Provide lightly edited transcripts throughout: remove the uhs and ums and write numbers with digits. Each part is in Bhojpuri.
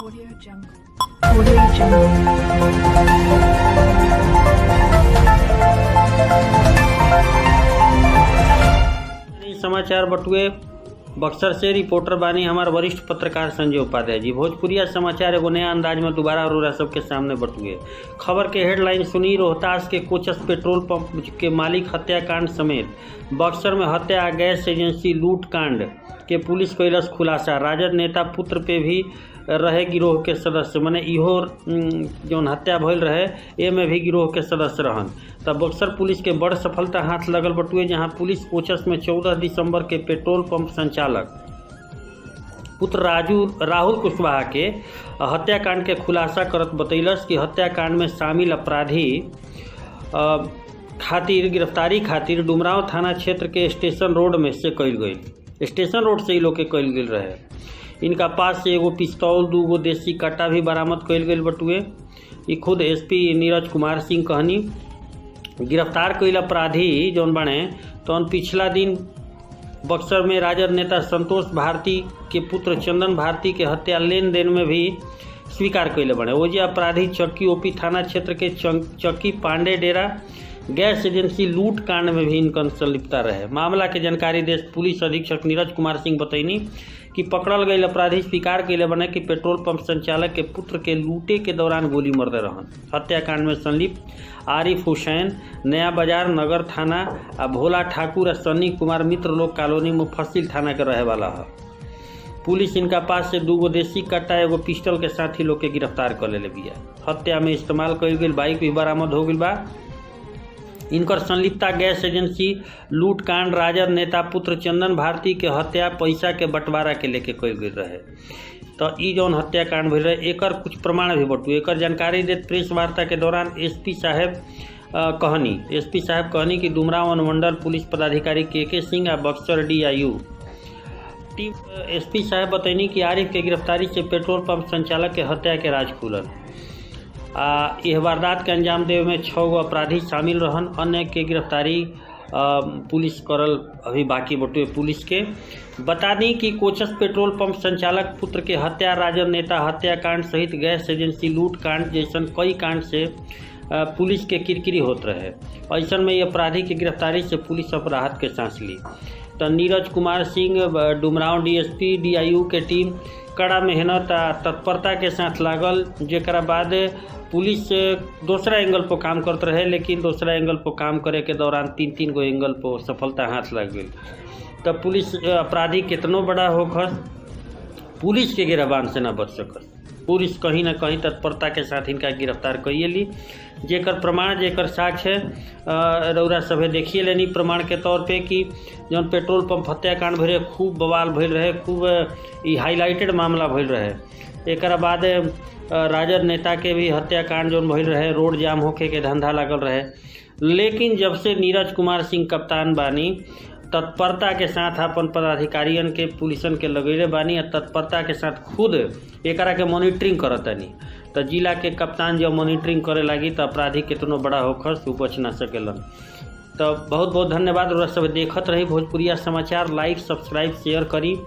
Audio Jungle. Audio समाचार बटुए बक्सर से रिपोर्टर बानी हमारे वरिष्ठ पत्रकार संजय उपाध्याय जी। भोजपुरिया समाचार एगो नया अंदाज में दोबारा अरोरा सबके सामने बटुए। खबर के हेडलाइन सुनी, रोहतास के कोचस पेट्रोल पंप के मालिक हत्याकांड समेत बक्सर में हत्या गैस एजेंसी लूट कांड के पुलिस कैलस खुलासा। राजद नेता पुत्र पे भी रहे गिरोह के सदस्य, मने इहो जौन हत्या भइल रहे ए में भी गिरोह के सदस्य रहन। तब बक्सर पुलिस के बड़ सफलता हाथ लगल बटुए, जहां पुलिस कोचस में 14 दिसंबर के पेट्रोल पंप संचालक पुत्र राहुल कुशवाहा के हत्याकांड के खुलासा करत बतैलस कि हत्याकांड में शामिल अपराधी खातिर गिरफ्तारी खातिर डुमरांव थाना क्षेत्र के स्टेशन रोड में से कईल गई। स्टेशन रोड से ही लोग के कईल गेल रहे। इनका पास से एगो पिस्तौल, 2 देसी कट्टा भी बरामद कईल गईल बटुए। ये खुद एसपी नीरज कुमार सिंह कहनी। गिरफ्तार कईल अपराधी जौन बने तो पिछला दिन बक्सर में राजद नेता संतोष भारती के पुत्र चंदन भारती के हत्या लेन देन में भी स्वीकार कैले बने। ओजे अपराधी चक्की ओपी थाना क्षेत्र के चक्की पांडे डेरा गैस एजेंसी लूट कांड में भी इनका संलिप्तता रहे। मामला के जानकारी दे पुलिस अधीक्षक नीरज कुमार सिंह बतैनी कि पकड़ल गई अपराधी स्वीकार कैले बने कि पेट्रोल पंप संचालक के पुत्र के लूटे के दौरान गोली मरदे रहन। हत्याकांड में संलिप्त आरिफ हुसैन नया बाजार नगर थाना आ भोला ठाकुर आ सन्नी कुमार मित्र लोग कॉलोनी मुफस्सिल थाना के रहे वाला है। पुलिस इनका पास से 2 देसी कट्टा एगो पिस्टल के साथ ही लोग के गिरफ्तार कर ले बिया। हत्या में इस्तेमाल कईल गई बाइक भी बरामद हो गई बा। इनकर संलिप्तता गैस एजेंसी लूट कांड राजद नेता पुत्र चंदन भारती के हत्या पैसा के बंटवारा के लेके कईल गई रहे। तो ई जौन हत्याकांड भइल रहे एकर कुछ प्रमाण भी बटुए। एकर जानकारी देत प्रेस वार्ता के दौरान एसपी साहब कहनी कि डुमरांव अनुमंडल पुलिस पदाधिकारी के सिंह आ बक्सर DIU टीम एसपी साहब बतैनी कि आरिफ के गिरफ्तारी से पेट्रोल पंप संचालक के हत्या के राज खुलल। यह वारदात के अंजाम देवे में 6 गो अपराधी शामिल रहन। अन्य के गिरफ्तारी पुलिस करल अभी बाकी बटुए। पुलिस के बता दी कि कोचस पेट्रोल पंप संचालक पुत्र के हत्या, राजद नेता हत्याकांड सहित गैस एजेंसी लूट कांड जैसन कई कांड से पुलिस के किरकिरी होत रहे। ऐसन में ये अपराधी की गिरफ्तारी से पुलिस अब राहत के सांस ली। तो नीरज कुमार सिंह डुमरांव DSP DIU के टीम कड़ा मेहनत आ तत्परता के साथ लागल, जेकरा बाद पुलिस दूसरा एंगल पर काम करत रहे, लेकिन दूसरा एंगल पर काम करे के दौरान 3 गो एंगल पर सफलता हाथ लग गई। तब पुलिस अपराधी कितनो बड़ा होकर पुलिस के गिरबान से न बच सकल। पुलिस कहीं ना कहीं तत्परता के साथ इनका गिरफ्तार कइए ली, जेकर प्रमाण जेकर साक्ष्य रौरा सभे देखिए लेनी प्रमाण के तौर पे कि जौन पेट्रोल पंप हत्याकांड भइल खूब बवाल भइल रहे, खूब ई हाईलाइटेड मामला भइल रहे। एक बाद राजद नेता के भी हत्याकांड जौन भइल रहे, रोड जाम होके के धंधा लागल रहे। लेकिन जब से नीरज कुमार सिंह कप्तान बानी तत्परता के साथ अपन पदाधिकारियों के पुलिसन के लगैले बानी, तत्परता के साथ खुद एकरा के मॉनिटरिंग करतनी। तो जिला के कप्तान जब मॉनिटरिंग करे लगी तो अपराधी कितनो बड़ा होकर से बच ना सकेलन। तो बहुत बहुत धन्यवाद। और सब देखत रही भोजपुरिया समाचार। लाइक सब्सक्राइब शेयर करी।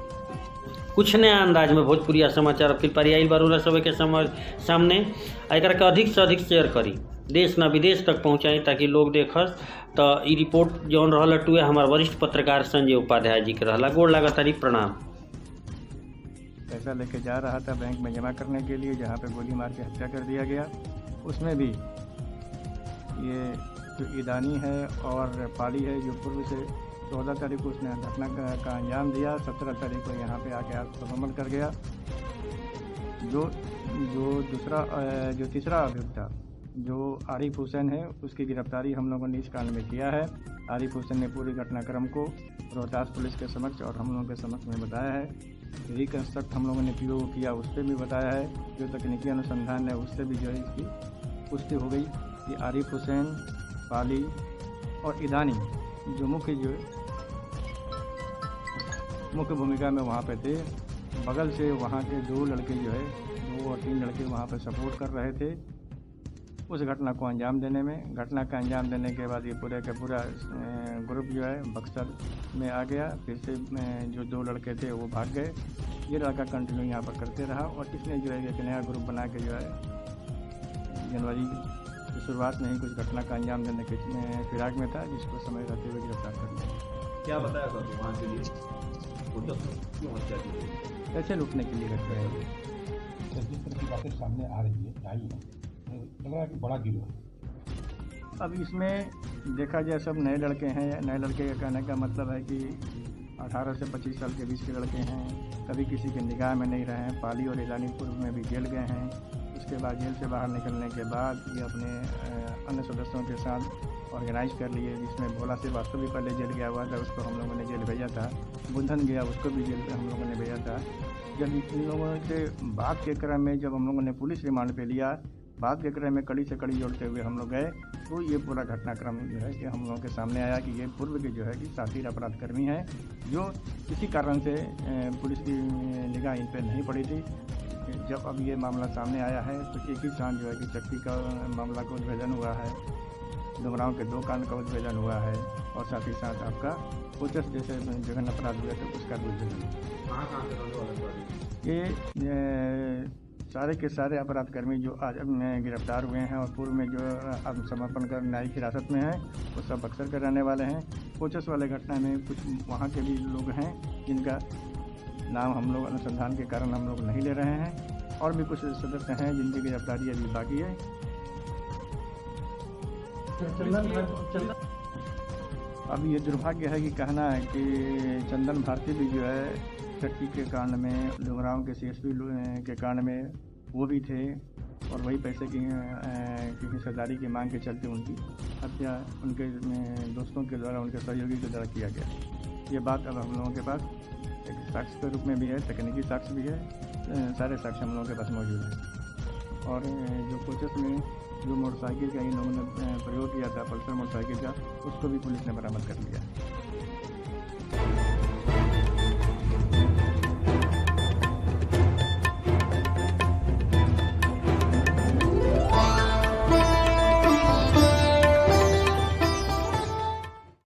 कुछ नया अंदाज में भोजपुरिया समाचार फिर परियाइल बारूरा सब के सामने एकरा के अधिक से अधिक शेयर करी, देश न विदेश तक पहुँचाई ताकि लोग देखस। तो ई रिपोर्ट जौन रहल टुए हमारे वरिष्ठ पत्रकार संजय उपाध्याय जी के रहला। गोड़ लगातारी प्रणाम। पैसा लेके जा रहा था बैंक में जमा करने के लिए, जहाँ पे गोली मार के हत्या कर दिया गया। उसमें भी ये जो ईदानी है और पाली है जो पूर्व से 14 तारीख को उसने घटना का अंजाम दिया, 17 तारीख को यहाँ पे आके आत्मसमर्पण कर गया। जो तीसरा अभियुक्त जो आरिफ हुसैन है उसकी गिरफ्तारी हम लोगों ने इस कांड में किया है। आरिफ हुसैन ने पूरी घटनाक्रम को रोहतास पुलिस के समक्ष और हम लोगों के समक्ष में बताया है। रिकंस्ट्रक्ट हम लोगों ने PO किया, उस पर भी बताया है। जो तकनीकी अनुसंधान है उससे भी जो है इसकी पुष्टि हो गई कि आरिफ हुसैन, पाली और ईदानी जो मुख्य भूमिका में वहाँ पे थे। बगल से वहाँ के 2 लड़के जो है 2 और 3 लड़के वहाँ पे सपोर्ट कर रहे थे। उस घटना को अंजाम देने में। घटना का अंजाम देने के बाद ये पूरे का पूरा ग्रुप जो है बक्सर में आ गया। फिर से जो 2 लड़के थे वो भाग गए। ये लड़का कंटिन्यू यहाँ पर करते रहा और इसने जो है एक नया ग्रुप बना के जो है जनवरी की शुरुआत में ही कुछ घटना का अंजाम देने के फिराक में था, जिसको समय रहते हुए गिरफ्तार कर लिया। क्या बताया सर वहाँ के लिए क्यों हत्या की? पैसे लूटने के लिए रखते हैं। जिस तरह की बातें सामने आ रही है आई है, लग रहा है कि बड़ा गिरोह है। अब इसमें देखा जाए सब नए लड़के हैं। नए लड़के का कहने का मतलब है कि 18 से 25 साल के बीच के लड़के हैं। कभी किसी के निगाह में नहीं रहे हैं। पाली और ईरानीपुर में भी जेल गए हैं। उसके बाद जेल से बाहर निकलने के बाद ये अपने अन्य सदस्यों के साथ ऑर्गेनाइज कर लिए, जिसमें भोला श्रीवास्तव भी पहले जेल गया हुआ था, उसको हम लोगों ने जेल भेजा था। बुधन गया, उसको भी जेल हम लोगों ने भेजा था। जब इन लोगों के बात के क्रम में जब हम लोगों ने पुलिस रिमांड पे लिया, बात के क्रम में कड़ी से कड़ी जोड़ते हुए हम लोग गए, तो ये पूरा घटनाक्रम जो है कि हम लोगों के सामने आया कि ये पूर्व के जो है कि साथी अपराधकर्मी हैं, जो किसी कारण से पुलिस की निगाह इन पर नहीं पड़ी थी। जब अब ये मामला सामने आया है तो एक ही साथ जो है कि चक्की का मामला का उद्भेदन हुआ है, डुमरांव के 2 कांड का उद्भेदन हुआ है और साथ ही साथ आपका कोचस जैसे जघन अपराध हुए तो उसका भी उद्भेदन हुआ। ये सारे के सारे अपराधकर्मी जो आज गिरफ्तार हुए हैं और पूर्व में जो आत्मसमर्पण कर न्यायिक हिरासत में हैं, वो सब बक्सर के रहने वाले हैं। कोचस वाले घटना में कुछ वहाँ के भी लोग हैं जिनका नाम हम लोग अनुसंधान के कारण हम लोग नहीं ले रहे हैं, और भी कुछ सदस्य हैं जिनकी गिरफ्तारी अभी बाकी है। अब ये दुर्भाग्य है कि कहना है कि चंदन भारती भी जो है चक्की के कांड में, डुमरांव के CSP के कांड में वो भी थे और वही पैसे की हिस्सेदारी की मांग के चलते उनकी हत्या उनके दोस्तों के द्वारा, उनके सहयोगी के द्वारा किया गया। ये बात अब हम लोगों के पास एक साक्ष्य के रूप में भी है, तकनीकी साक्ष्य भी है, सारे साक्ष्य हम लोगों के पास मौजूद है। और जो कोचस में जो मोटरसाइकिल का इन लोगों ने प्रयोग किया था, पल्सर मोटरसाइकिल का, उसको भी पुलिस ने बरामद कर लिया।